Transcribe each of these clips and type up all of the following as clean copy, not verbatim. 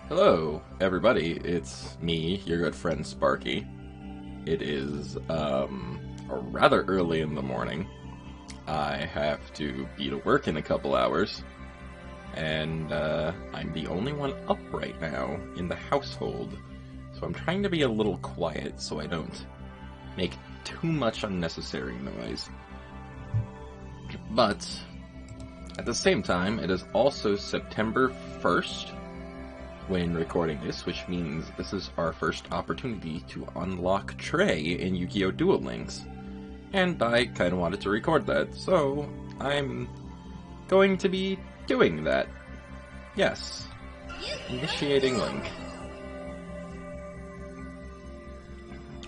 Hello, everybody. It's me, your good friend Sparky. It is, rather early in the morning. I have to be to work in a couple hours. And, I'm the only one up right now in the household. So I'm trying to be a little quiet so I don't make too much unnecessary noise. But, at the same time, it is also September 1st. When recording this, which means this is our first opportunity to unlock Trey in Yu-gi-Oh Duel Links. And I kind of wanted to record that, so I'm going to be doing that. Yes. Initiating link.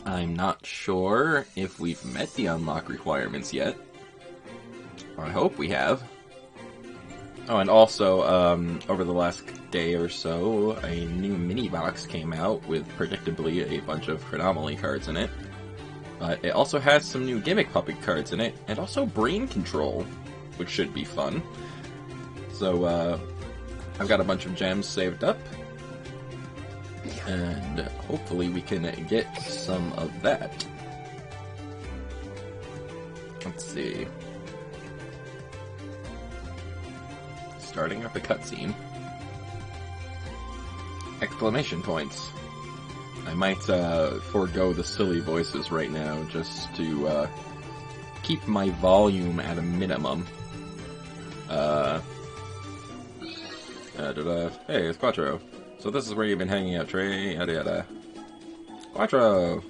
I'm not sure if we've met the unlock requirements yet. I hope we have. Oh, and also, over the last day or so, a new mini-box came out with, predictably, a bunch of Chronomaly cards in it. But it also has some new Gimmick Puppet cards in it, and also Brain Control, which should be fun. So, I've got a bunch of gems saved up, and hopefully we can get some of that. Let's see. Starting up a cutscene. Exclamation points. I might forego the silly voices right now just to keep my volume at a minimum. Hey, it's Quattro. So this is where you've been hanging out, Trey. Yada yada. Quattro!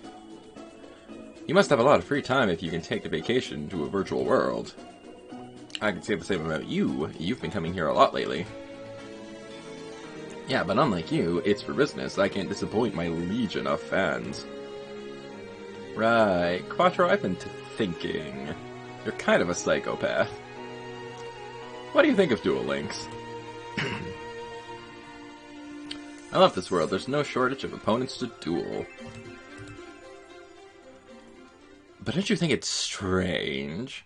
You must have a lot of free time if you can take a vacation to a virtual world. I can say the same about you. You've been coming here a lot lately. Yeah, but unlike you, it's for business. I can't disappoint my legion of fans. Right. Quattro, I've been thinking. You're kind of a psychopath. What do you think of Duel Links? I love this world. There's no shortage of opponents to duel. But don't you think it's strange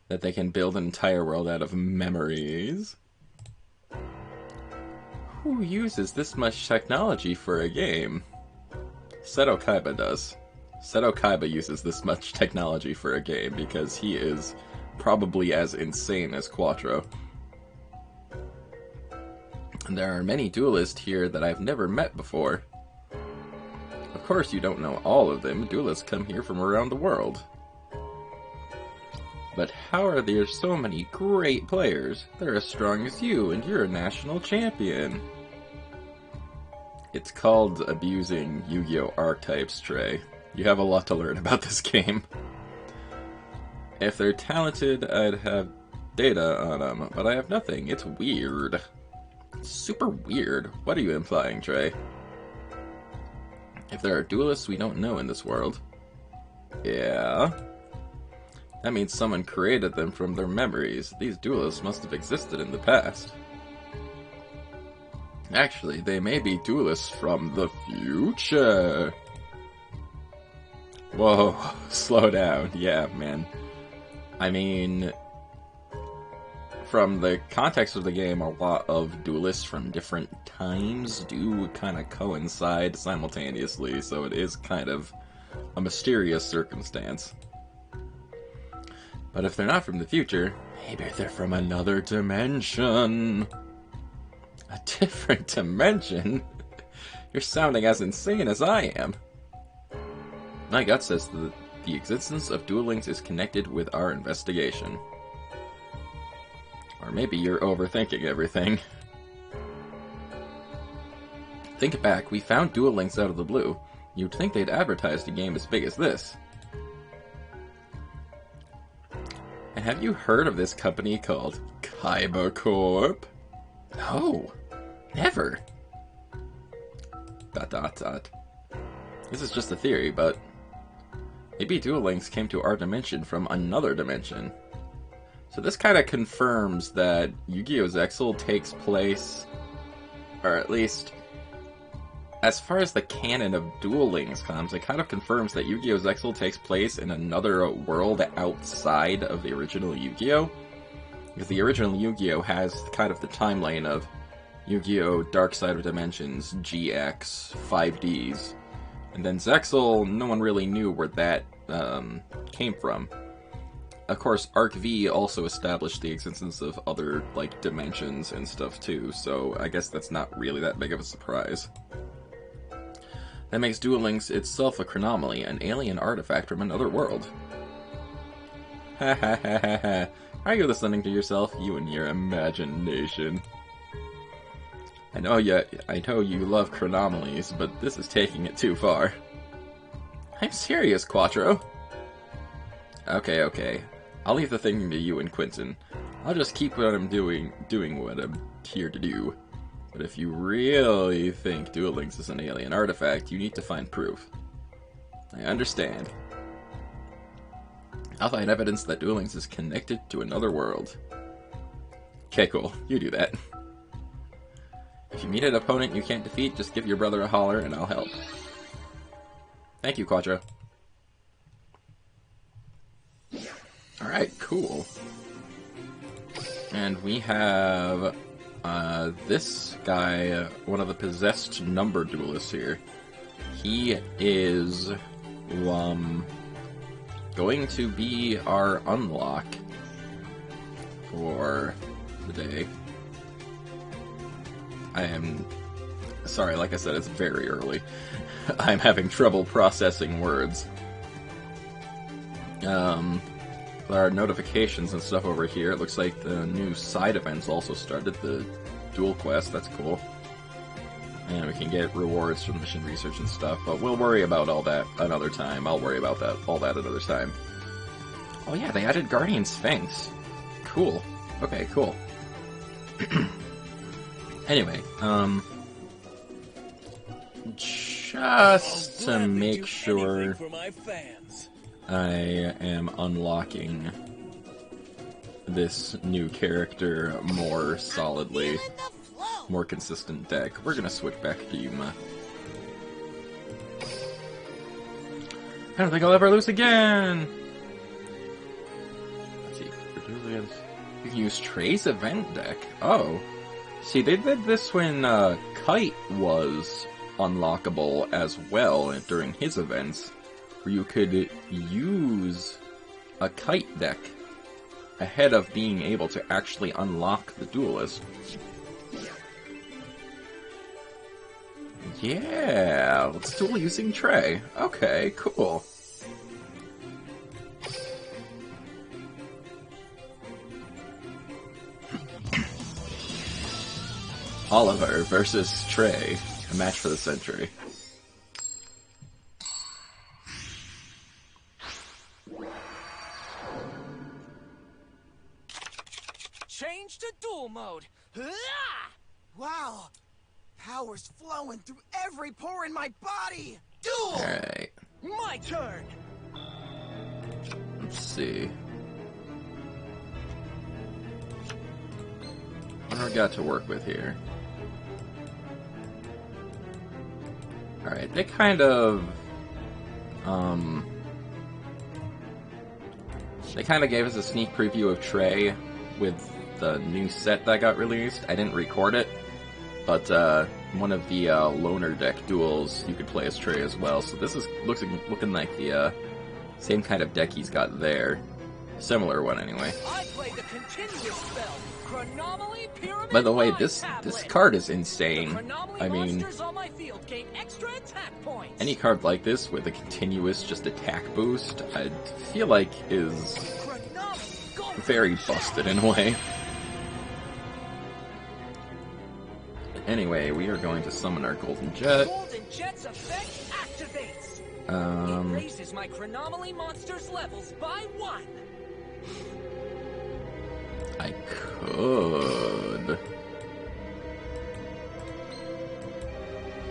that they can build an entire world out of memories? Who uses this much technology for a game? Seto Kaiba does. Seto Kaiba uses this much technology for a game because he is probably as insane as Quattro. And there are many duelists here that I've never met before. Of course you don't know all of them. Duelists come here from around the world. But how are there so many great players? They're as strong as you, and you're a national champion. It's called abusing Yu-gi-Oh archetypes, Trey. You have a lot to learn about this game. If they're talented, I'd have data on them, but I have nothing. It's weird. It's super weird. What are you implying, Trey? If there are duelists we don't know in this world. Yeah. That means someone created them from their memories. These duelists must have existed in the past. Actually, they may be duelists from the future. Whoa, slow down. Yeah, man. I mean, from the context of the game, a lot of duelists from different times do kind of coincide simultaneously, so it is kind of a mysterious circumstance. But if they're not from the future, maybe they're from another dimension. A different dimension? You're sounding as insane as I am. My gut says that the existence of Duel Links is connected with our investigation. Or maybe you're overthinking everything. Think back, we found Duel Links out of the blue. You'd think they'd advertised a game as big as this. And have you heard of this company called Kaiba Corp? No, never. ... This is just a theory, but maybe Duel Links came to our dimension from another dimension. So this kind of confirms that Yu-gi-Oh! Zexal takes place, or at least, as far as the canon of Duel Links comes, it kind of confirms that Yu-gi-Oh! Zexal takes place in another world outside of the original Yu-gi-Oh! Because the original Yu-gi-Oh! Has kind of the timeline of Yu-gi-Oh! Dark Side of Dimensions, GX, 5Ds. And then Zexal, no one really knew where that came from. Of course, Arc V also established the existence of other, like, dimensions and stuff too, so I guess that's not really that big of a surprise. That makes Duel Links itself a chronomaly, an alien artifact from another world. Ha ha ha ha ha. Are you listening to yourself? You and your imagination. I know you love chronomalies, but this is taking it too far. I'm serious, Quattro. Okay. I'll leave the thinking to you and Quentin. I'll just keep what I'm doing what I'm here to do. But if you really think Duel Links is an alien artifact, you need to find proof. I understand. I'll find evidence that Duel Links is connected to another world. Okay, cool. You do that. If you meet an opponent you can't defeat, just give your brother a holler and I'll help. Thank you, Quattro. Alright, cool. And we have this guy, one of the possessed number duelists here. He is going to be our unlock for the day. I am sorry, like I said, it's very early. I'm having trouble processing words. There are notifications and stuff over here. It looks like the new side events also started, the duel quest, that's cool. And we can get rewards from mission research and stuff, but we'll worry about all that another time. I'll worry about all that another time. Oh yeah, they added Guardian Sphinx. Cool. Okay, cool. Anyway, just to make sure I am unlocking this new character more solidly, more consistent deck, we're gonna switch back to Yuma. I don't think I'll ever lose again! Let's see, you can use Trey's Event deck. Oh. See, they did this when Kite was unlockable as well during his events, where you could use a Kite deck ahead of being able to actually unlock the Duelist. Yeah, let's duel using Trey. Okay, cool. Oliver versus Trey, a match for the century. Change to duel mode. Wow, power's flowing through every pore in my body. Duel. All right. My turn. Let's see. What do I got to work with here? Alright, they kind of gave us a sneak preview of Trey with the new set that got released. I didn't record it, but one of the loner deck duels you could play as Trey as well. So this is looking like the same kind of deck he's got there. Similar one anyway. I play the continuous spell. Chronomaly Pyramid. By the way, this card is insane. I mean, any card like this with a continuous just attack boost, I feel like is very busted in a way. Anyway, we are going to summon our Golden Jet. Golden Jet's effect activates. It raises my Chronomaly monster's levels by 1. I could.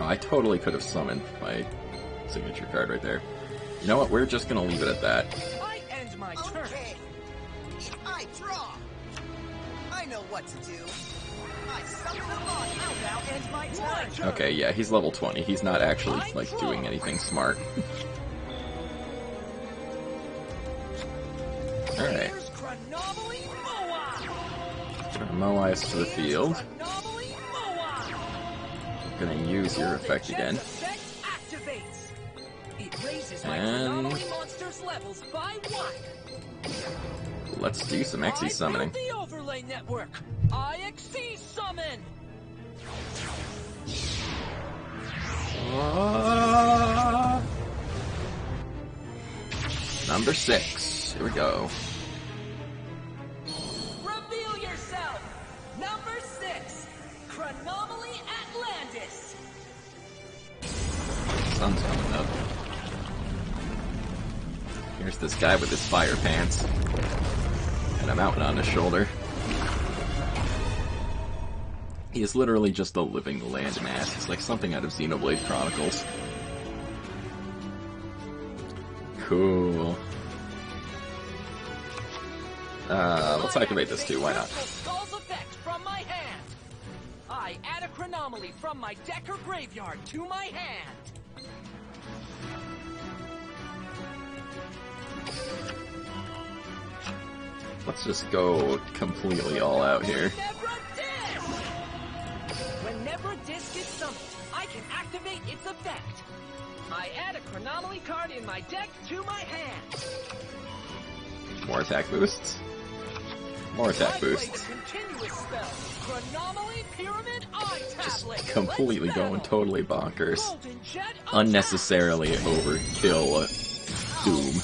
Oh, I totally could have summoned my signature card right there. You know what? We're just gonna leave it at that. I end my turn. Okay. I draw. I know what to do. I summon them on. I'll now end my turn. Okay, yeah, he's level 20. He's not actually, like, doing anything smart. Alright. Moai's to the field. Gonna use your effect again. And let's do some Xyz summoning. The overlay network. IXC summon. Number 6. Here we go. Reveal yourself. Number 6. Chronomaly Atlantis. Sun's coming up. Here's this guy with his fire pants and a mountain on his shoulder. He is literally just a living landmass. It's like something out of Xenoblade Chronicles. Cool. Let's activate this too, why not? Skull's effect from my hand. I add a chronomaly from my deck or graveyard to my hand. Let's just go completely all out here. When Nebra-Disc is summoned, I can activate its effect. I add a chronomaly card in my deck to my hand. More attack boosts. More attack boosts. Just completely going totally bonkers. Unnecessarily overkill Doom.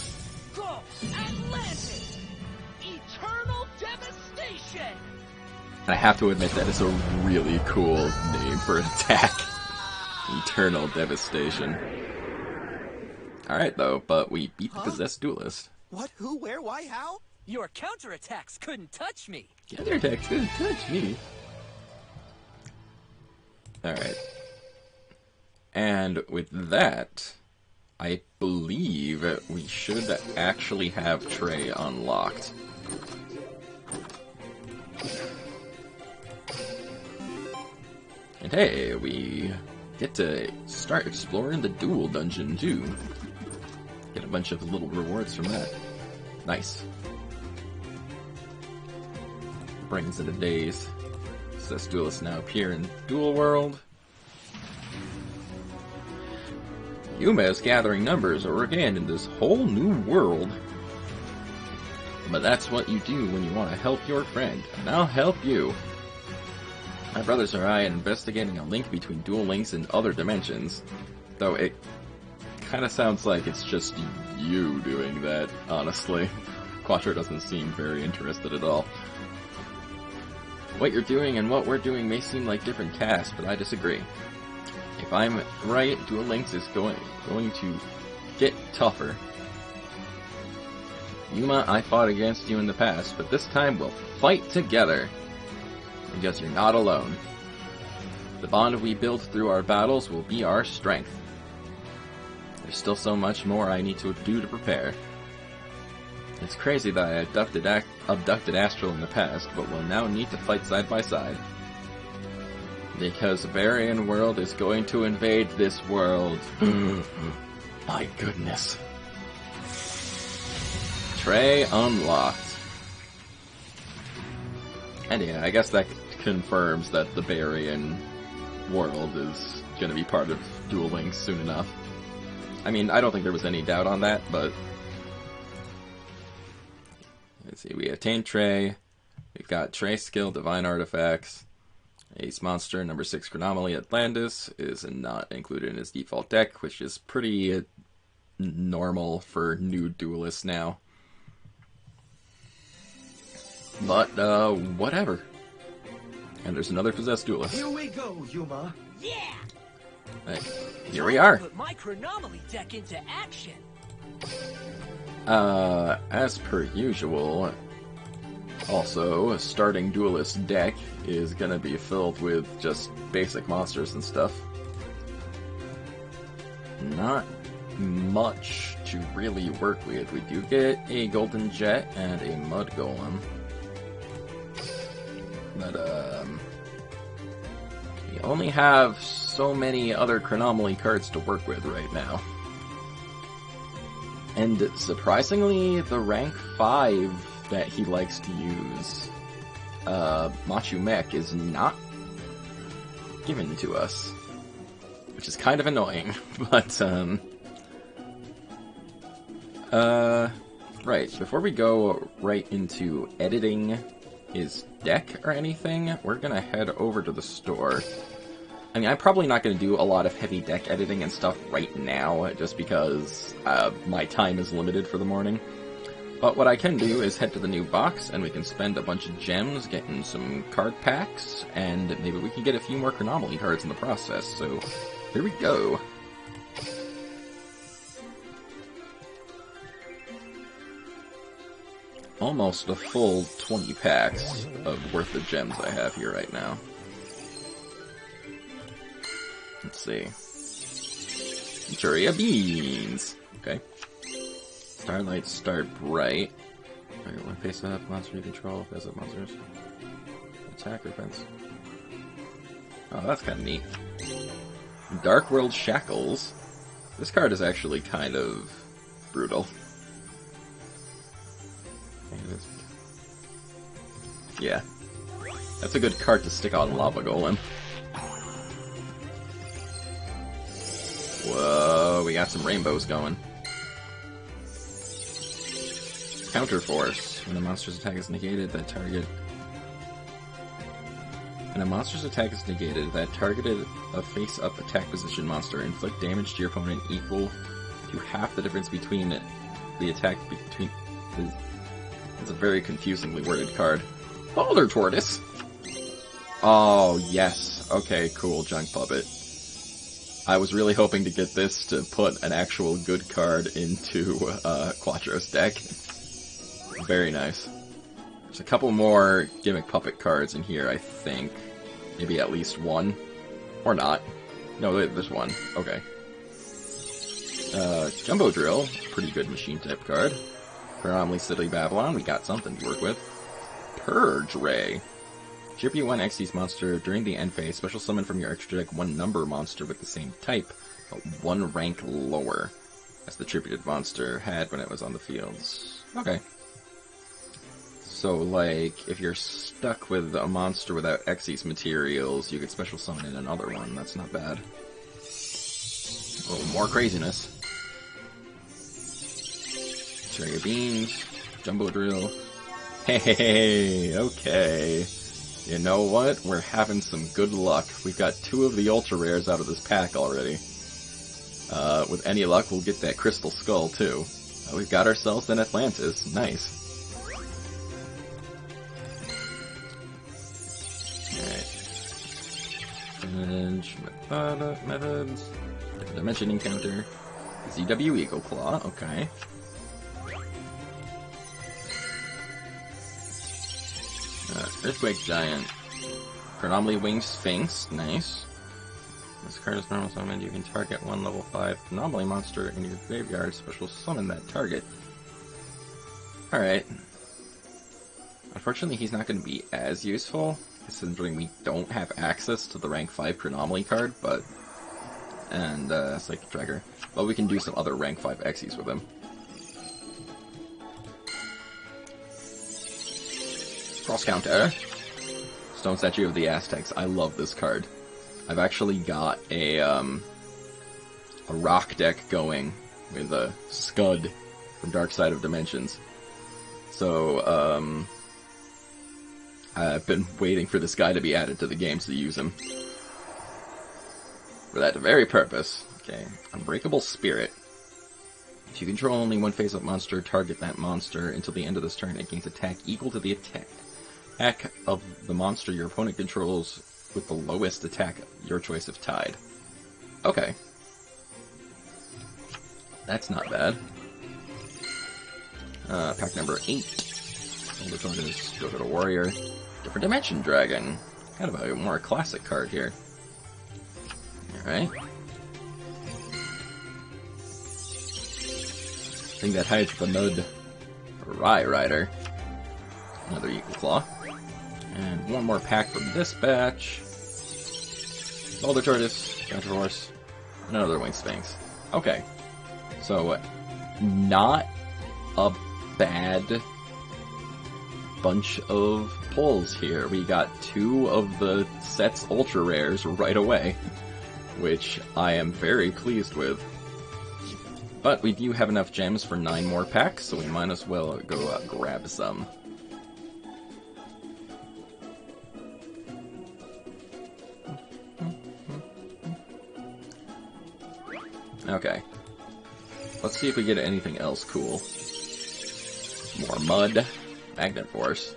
And I have to admit that is a really cool name for an attack. Eternal Devastation. Alright though, but we beat the possessed duelist. What, who, where, why, how? Your counterattacks couldn't touch me. Counterattacks couldn't touch me. Alright. And with that, I believe we should actually have Trey unlocked. And hey, we get to start exploring the duel dungeon too. Get a bunch of little rewards from that. Nice. Brings of the days. Says duelists now appear in Duel World. Yuma is gathering numbers over again in this whole new world. But that's what you do when you want to help your friend, and I'll help you. My brothers and I are investigating a link between Duel Links and other dimensions, though it kind of sounds like it's just you doing that, honestly. Quattro doesn't seem very interested at all. What you're doing and what we're doing may seem like different tasks, but I disagree. If I'm right, Duel Links is going to get tougher. Yuma, I fought against you in the past, but this time we'll fight together. Because you're not alone. The bond we build through our battles will be our strength. There's still so much more I need to do to prepare. It's crazy that I abducted Astral in the past, but will now need to fight side by side. Because the Varian world is going to invade this world. My goodness. Trey unlocked. And yeah, I guess that confirms that the Varian world is going to be part of Duel Links soon enough. I mean, I don't think there was any doubt on that, but... Let's see, we have Tamed Trey, we've got Trey Skill, Divine Artifacts, Ace Monster, number 6 Chronomaly Atlantis is not included in his default deck, which is pretty normal for new duelists now. But, whatever. And there's another possessed duelist. Here we go, Yuma. Yeah! Hey, here we are. Put my chronomaly deck into action. As per usual, also, a starting duelist deck is gonna be filled with just basic monsters and stuff. Not much to really work with. We do get a Golden Jet and a Mud Golem. But, we only have so many other Chronomaly cards to work with right now. And surprisingly, the rank 5 that he likes to use, Machu Mech, is not given to us. which is kind of annoying, but, right, before we go right into editing his deck or anything, we're gonna head over to the store. I mean, I'm probably not gonna do a lot of heavy deck editing and stuff right now, just because, my time is limited for the morning. But what I can do is head to the new box, and we can spend a bunch of gems getting some card packs, and maybe we can get a few more Chronomaly cards in the process, so here we go. Almost a full 20 packs of worth of gems I have here right now. Let's see. Manchuria Beans! Okay. Starlight Star Bright. Alright, one face up, monster you control, face up monsters. Attack or defense. Oh, that's kind of neat. Dark World Shackles. This card is actually kind of brutal. Yeah. That's a good card to stick on Lava Golem. Whoa, we got some rainbows going. Counter Force. When a monster's attack is negated, that target... When a monster's attack is negated, that targeted a face-up attack position monster inflict damage to your opponent equal to half the difference between the attack between... It's a very confusingly worded card. Boulder Tortoise! Oh, yes. Okay, cool, Junk Puppet. I was really hoping to get this to put an actual good card into Quattro's deck. Very nice. There's a couple more Gimmick Puppet cards in here, I think. Maybe at least one. Or not. No, there's one. Okay. Jumbo Drill. Pretty good machine-type card. For Anomaly City Babylon, we got something to work with. Purge Ray. Chip you one Xyz monster during the end phase, special summon from your extra deck one number monster with the same type, but one rank lower, as the tributed monster had when it was on the fields. Okay. So, like, if you're stuck with a monster without Xyz materials, you could special summon in another one. That's not bad. Oh, more craziness. Cherry Beans, Jumbo Drill. Hey, okay. You know what? We're having some good luck. We've got 2 of the ultra rares out of this pack already. With any luck, we'll get that Crystal Skull, too. We've got ourselves an Atlantis. Nice. Alright. Methods. Dimension Encounter. ZW Eagle Claw. Okay. Earthquake Giant. Chronomaly Winged Sphinx. Nice. This card is normal summoned. You can target one level 5 Chronomaly monster in your graveyard. Special summon that target. Alright. Unfortunately, he's not going to be as useful, considering we don't have access to the rank 5 Chronomaly card, but... And, Psychic Tracker. But we can do some other rank 5 Xyz with him. Cross Counter. Stone Statue of the Aztecs. I love this card. I've actually got a rock deck going with a Scud from Dark Side of Dimensions. So, I've been waiting for this guy to be added to the game to use him. For that very purpose. Okay. Unbreakable Spirit. If you control only one face-up monster, target that monster until the end of this turn. It gains attack equal to the attack of the monster your opponent controls with the lowest attack your choice of Tide. Okay. That's not bad. Pack number 8. Older Tortoise, go to the Warrior. Different Dimension Dragon. Kind of a more classic card here. Alright. Thing that hides the mud. Rye Rider. Another Eagle Claw. And one more pack from this batch. Boulder Tortoise, Counter Force, and another Winged Sphinx. Okay. So, not a bad bunch of pulls here. We got 2 of the set's ultra rares right away. which I am very pleased with. But we do have enough gems for 9 more packs, so we might as well go grab some. Okay. Let's see if we get anything else cool. More mud. Magnet Force.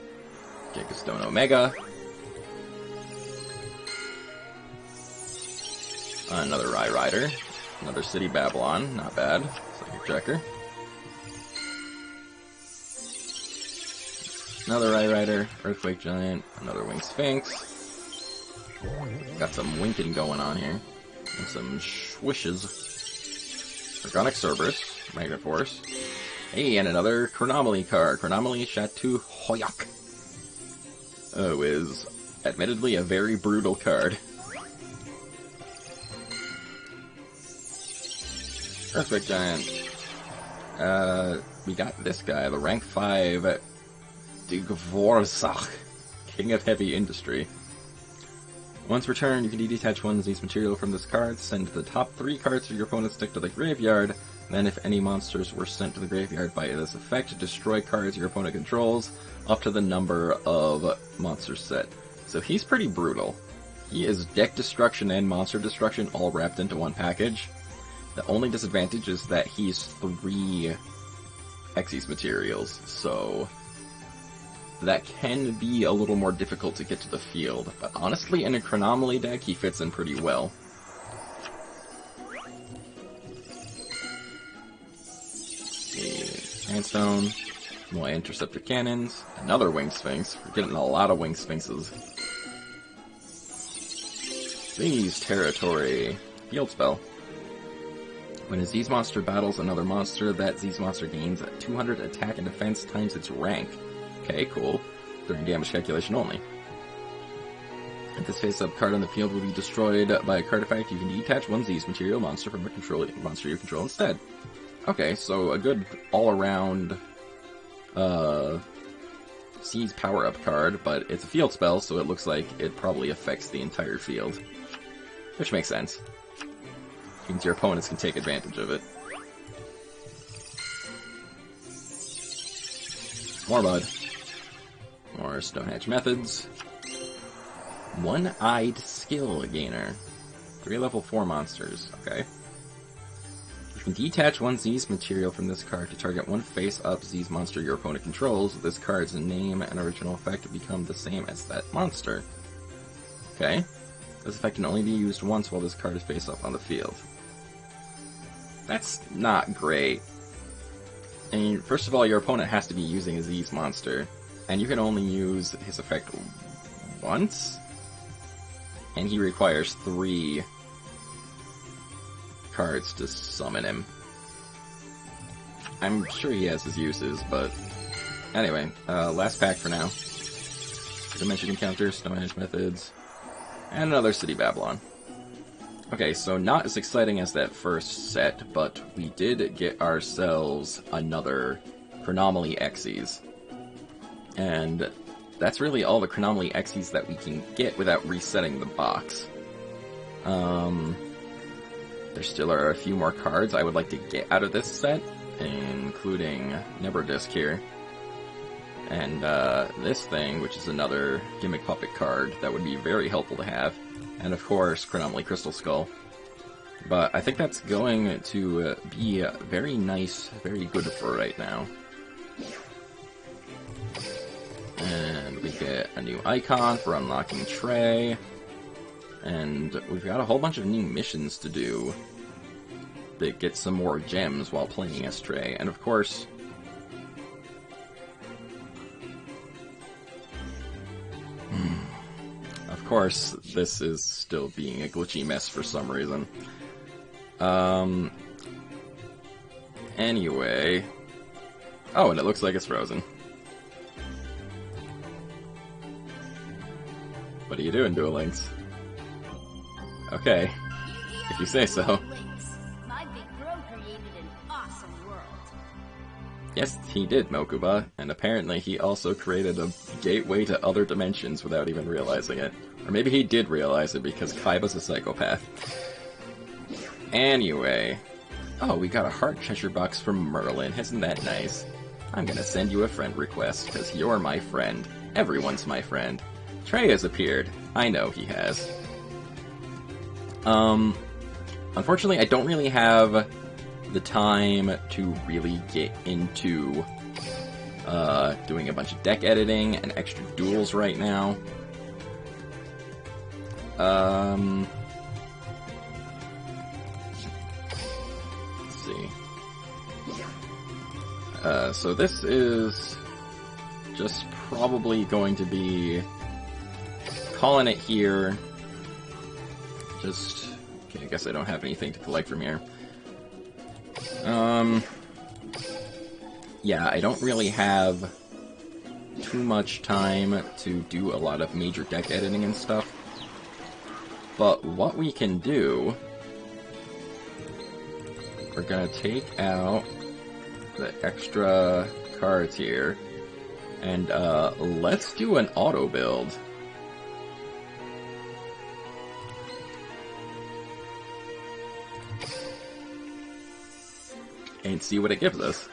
Gigastone Omega. Another Rai Rider. Another City Babylon. Not bad. Psychic Checker. Another Rai Rider. Earthquake Giant. Another Winged Sphinx. Got some winking going on here. And some swishes. Organic Cerberus, Magnet Force. Hey, and another Chronomaly card. Chronomaly Chateau Hoyak. Oh, is admittedly a very brutal card. Earthquake Giant. We got this guy, the rank 5 Dvorzak, King of Heavy Industry. Once returned, you can detach one Z's material from this card, send the top 3 cards of your opponent's deck to the graveyard, then if any monsters were sent to the graveyard by this effect, destroy cards your opponent controls, up to the number of monsters set. So he's pretty brutal. He is deck destruction and monster destruction all wrapped into one package. The only disadvantage is that he's 3 Xyz materials, so that can be a little more difficult to get to the field, but honestly, in a Chronomaly deck, he fits in pretty well. Sandstone, more Interceptor Cannons, another Winged Sphinx. We're getting a lot of Winged Sphinxes. Seize Territory. Field Spell. When a Z's monster battles another monster, that Z's monster gains 200 attack and defense times its rank. Okay, cool. During damage calculation only. If this face-up card on the field will be destroyed by a card effect, you can detach one Z's material monster from a monster you control instead. Okay, so a good all-around Z's power-up card, but it's a field spell, so it looks like it probably affects the entire field. Which makes sense. Means your opponents can take advantage of it. More mud. More Stonehenge Methods. One-Eyed Skill Gainer. 3 level 4 monsters. Okay. You can detach one Z's material from this card to target one face-up Z's monster your opponent controls. This card's name and original effect become the same as that monster. Okay. This effect can only be used once while this card is face-up on the field. That's not great. I mean, first of all, your opponent has to be using a Z's monster, and you can only use his effect once? And he requires 3 cards to summon him. I'm sure he has his uses, but anyway, last pack for now. Dimension Encounters, Stonehenge Methods, and another City Babylon. Okay, so not as exciting as that first set, but we did get ourselves another Chronomaly Xyz. And that's really all the Chronomaly Xyz that we can get without resetting the box. There still are a few more cards I would like to get out of this set, including Nebrodisc here. And this thing, which is another Gimmick Puppet card that would be very helpful to have. And of course, Chronomaly Crystal Skull. But I think that's going to be very nice, very good for right now. And we get a new icon for unlocking Trey. And we've got a whole bunch of new missions to do that get some more gems while playing as Trey. And of course, this is still being a glitchy mess for some reason. Anyway. Oh, and it looks like it's frozen. What are you doing, Duel Links? Okay, if you say so. My big bro created an awesome world. Yes, he did, Mokuba, and apparently he also created a gateway to other dimensions without even realizing it. Or maybe he did realize it because Kaiba's a psychopath. Anyway. Oh, we got a heart treasure box from Merlin. Isn't that nice? I'm gonna send you a friend request, because you're my friend. Everyone's my friend. Trey has appeared. I know he has. Unfortunately, I don't really have the time to really get into doing a bunch of deck editing and extra duels right now. Let's see. So this is just probably going to be calling it here. Just, okay, I guess I don't have anything to collect from here. Yeah, I don't really have too much time to do a lot of major deck editing and stuff. But what we can do, we're gonna take out the extra cards here, and let's do an auto build. And see what it gives us.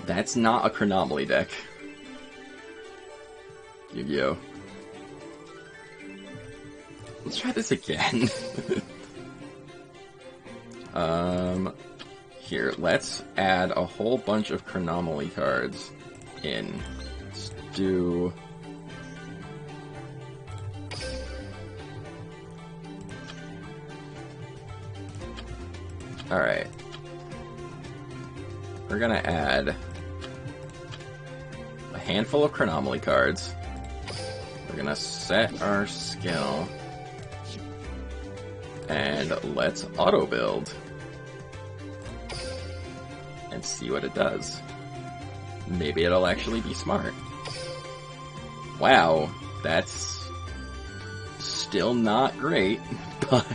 That's not a Chronomaly deck. Yu-gi-oh. Let's try this again. Here, let's add a whole bunch of Chronomaly cards in. Let's do... Alright. We're gonna add a handful of Chronomaly cards. We're gonna set our skill. And let's auto build. And see what it does. Maybe it'll actually be smart. Wow, that's still not great, but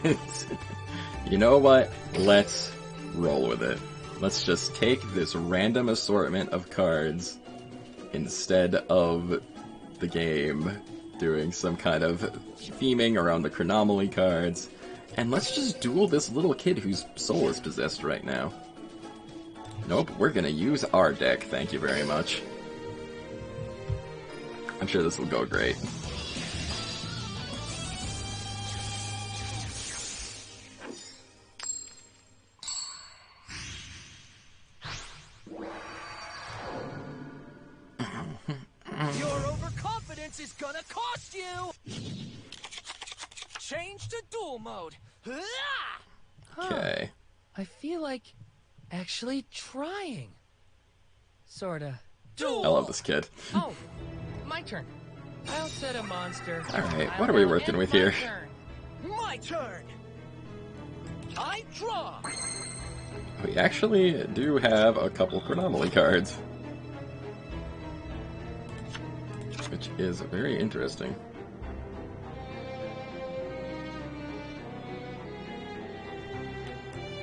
you know what? Let's roll with it. Let's just take this random assortment of cards instead of the game doing some kind of theming around the Chronomaly cards, and let's just duel this little kid whose soul is possessed right now. Nope, we're gonna use our deck, thank you very much. I'm sure this will go great. Your overconfidence is gonna cost you! Change to duel mode. Okay. I feel like actually trying. Sorta. Duel! I love this kid. Oh, my turn. I'll set a monster. Alright, what are we working with here? My turn! I draw! We actually do have a couple Chronomaly cards. Which is very interesting.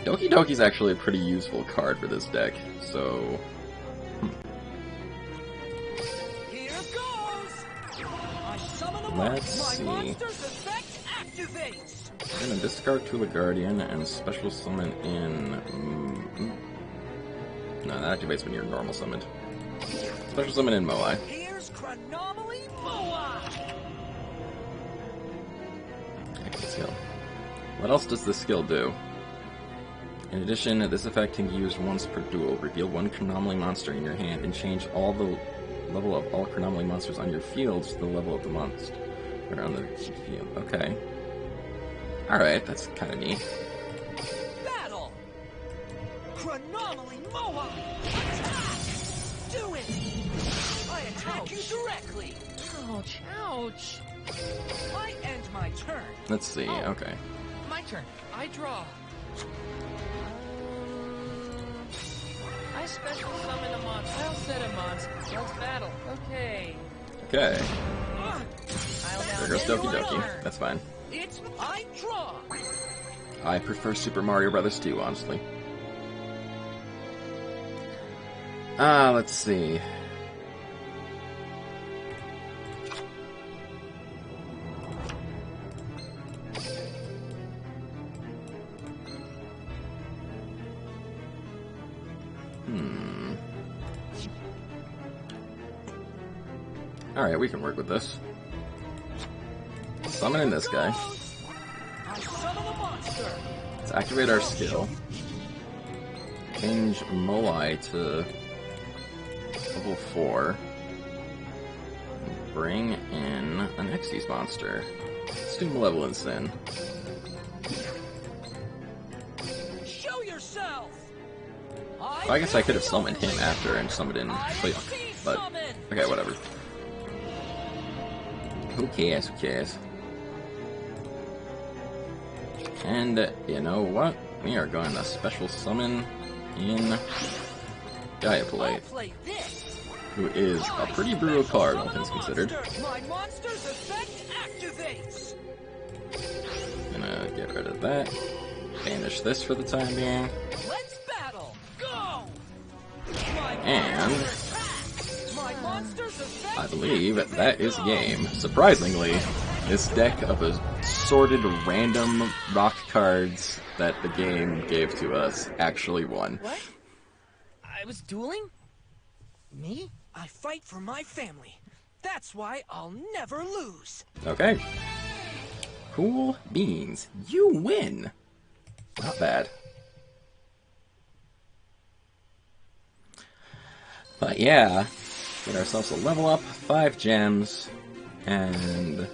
Doki Doki's actually a pretty useful card for this deck, so... Here goes! I summon a Let's monster. see. My monster's effect activates! I'm gonna discard Tula Guardian and special summon in... No, that activates when you're normal summoned. Special summon in Moai. Here's Chronomaly Moai! Active skill. What else does this skill do? In addition, this effect can be used once per duel. Reveal one Chronomaly monster in your hand and change all the level of all Chronomaly monsters on your field to the level of the monster on the field. Okay. Alright, that's kind of neat. Battle! Chronomaly Moai! Attack! Do it! I attack you directly! Ouch, ouch. I end my turn. Let's see, Oh. okay. My turn. I draw. I special summon a monster. I'll set a monster. Let's battle. Okay. Okay. I'll now There goes end Doki my Doki. turn. That's fine. It's I draw. I prefer Super Mario Brothers 2, honestly. Let's see. Alright, we can work with this. Summoning this guy. I summon a monster. Let's activate our skill. Change Moai to level 4. And bring in an Xyz monster. Let's do Malevolence then. Show yourself. I guess I could have summoned him after and summoned in Cleok, but okay, whatever. Who cares? Who cares? And you know what? We are going to special summon in Diapolite, who is a pretty brutal card, all things considered. My monster's effect activates. Gonna get rid of that. Banish this for the time being. Let's battle. Go. And My monster's effect. I believe that is game. Surprisingly, this deck of assorted random rock cards that the game gave to us actually won. What? I was dueling? Me? I fight for my family. That's why I'll never lose. Okay. Cool beans. You win. Not bad. But yeah, get ourselves a level up, 5 gems, and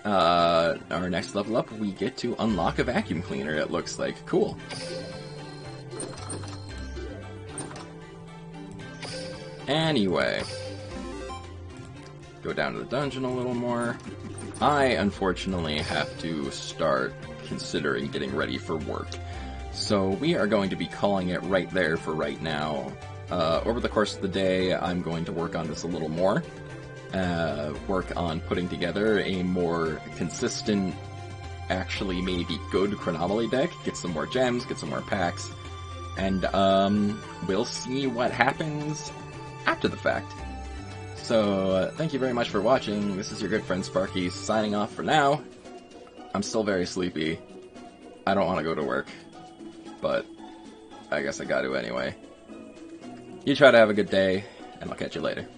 our next level up, we get to unlock a vacuum cleaner, it looks like. Cool. Anyway, go down to the dungeon a little more. I, unfortunately, have to start considering getting ready for work. So we are going to be calling it right there for right now. Over the course of the day, I'm going to work on this a little more. Work on putting together a more consistent, actually maybe good Chronomaly deck, get some more gems, get some more packs, and we'll see what happens after the fact. So, thank you very much for watching. This is your good friend Sparky signing off for now. I'm still very sleepy. I don't want to go to work, but I guess I got to anyway. You try to have a good day, and I'll catch you later.